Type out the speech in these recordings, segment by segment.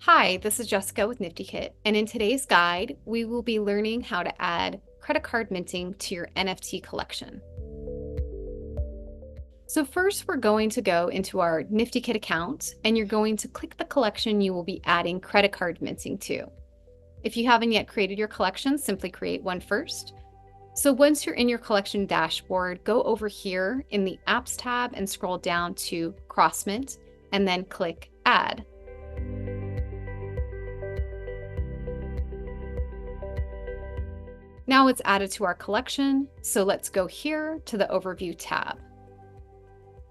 Hi, this is Jessica with NiftyKit, and in today's guide, we will be learning how to add credit card minting to your NFT collection. So first, we're going to go into our NiftyKit account, and you're going to click the collection you will be adding credit card minting to. If you haven't yet created your collection, simply create one first. So once you're in your collection dashboard, go over here in the Apps tab and scroll down to Crossmint, and then click Add. Now it's added to our collection, so let's go here to the Overview tab.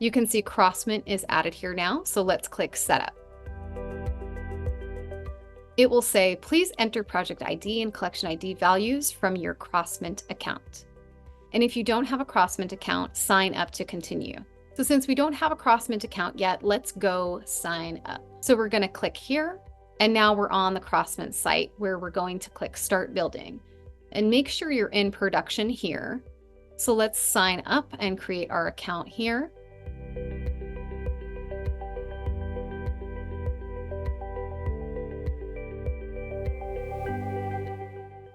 You can see Crossmint is added here now, so let's click Setup. It will say, please enter project ID and collection ID values from your Crossmint account. And if you don't have a Crossmint account, sign up to continue. So since we don't have a Crossmint account yet, let's go sign up. So we're going to click here, and now we're on the Crossmint site where we're going to click Start Building. And make sure you're in production here. So let's sign up and create our account here.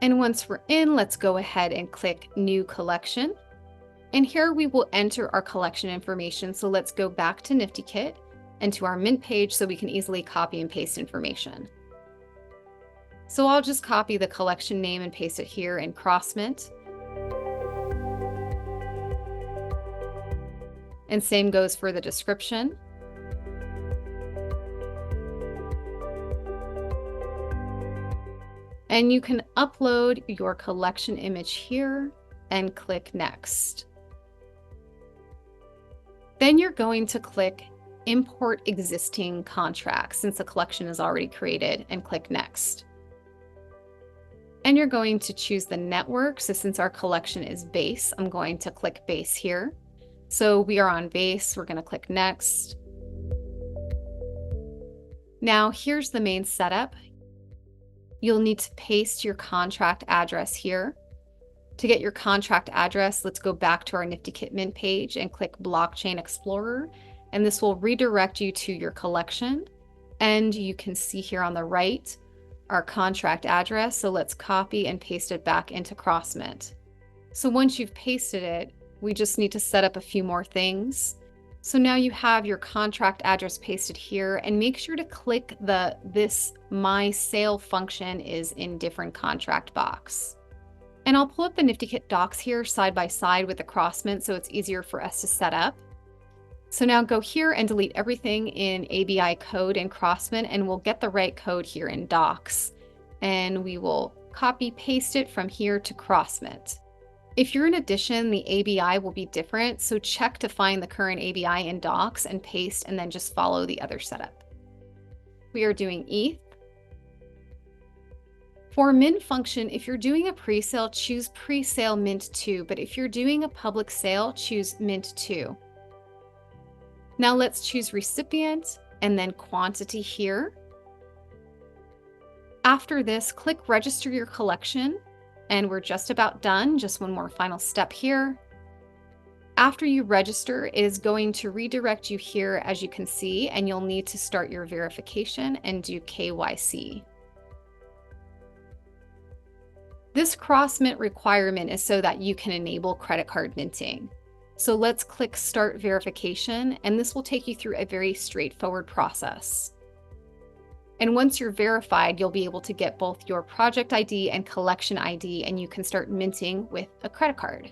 And once we're in, let's go ahead and click New Collection. And here we will enter our collection information. So let's go back to NiftyKit and to our Mint page so we can easily copy and paste information. So I'll just copy the collection name and paste it here in Crossmint. And same goes for the description. And you can upload your collection image here and click Next. Then you're going to click Import Existing Contracts since the collection is already created and click Next. And you're going to choose the network. So since our collection is Base, I'm going to click Base here. So we are on Base, we're going to click Next. Now here's the main setup. You'll need to paste your contract address here. To get your contract address, let's go back to our NiftyKit Mint page and click Blockchain Explorer. And this will redirect you to your collection. And you can see here on the right, our contract address. So let's copy and paste it back into Crossmint. So once you've pasted it, we just need to set up a few more things. So now you have your contract address pasted here, and make sure to click this My Sale function is in different contract box. And I'll pull up the NiftyKit docs here side by side with the Crossmint so it's easier for us to set up. So now go here and delete everything in ABI code in Crossmint, and we'll get the right code here in docs. And we will copy paste it from here to Crossmint. If you're in addition, the ABI will be different, so check to find the current ABI in docs and paste, and then just follow the other setup. We are doing ETH. For mint function, if you're doing a pre-sale, choose pre-sale mint 2, but if you're doing a public sale, choose mint 2. Now let's choose recipient and then quantity here. After this, click register your collection, and we're just about done. Just one more final step here. After you register, it is going to redirect you here, as you can see, and you'll need to start your verification and do KYC. This Crossmint requirement is so that you can enable credit card minting. So let's click Start Verification, and this will take you through a very straightforward process. And once you're verified, you'll be able to get both your project ID and collection ID, and you can start minting with a credit card.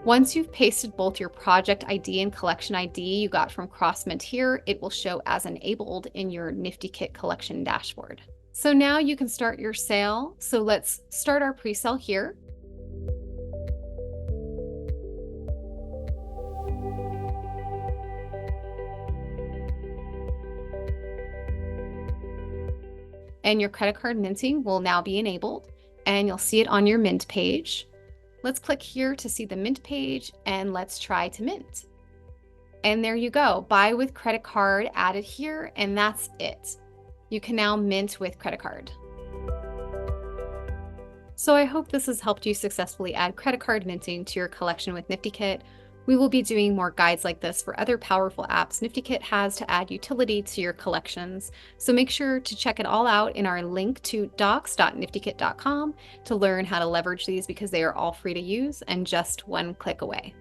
Once you've pasted both your project ID and collection ID you got from Crossmint here, it will show as enabled in your NiftyKit collection dashboard. So now you can start your sale. So let's start our pre-sale here. And your credit card minting will now be enabled, and you'll see it on your mint page. Let's click here to see the mint page, and let's try to mint. And there you go, buy with credit card added here, and that's it. You can now mint with credit card. So I hope this has helped you successfully add credit card minting to your collection with NiftyKit. We will be doing more guides like this for other powerful apps NiftyKit has to add utility to your collections, so make sure to check it all out in our link to docs.niftykit.com to learn how to leverage these because they are all free to use and just one click away.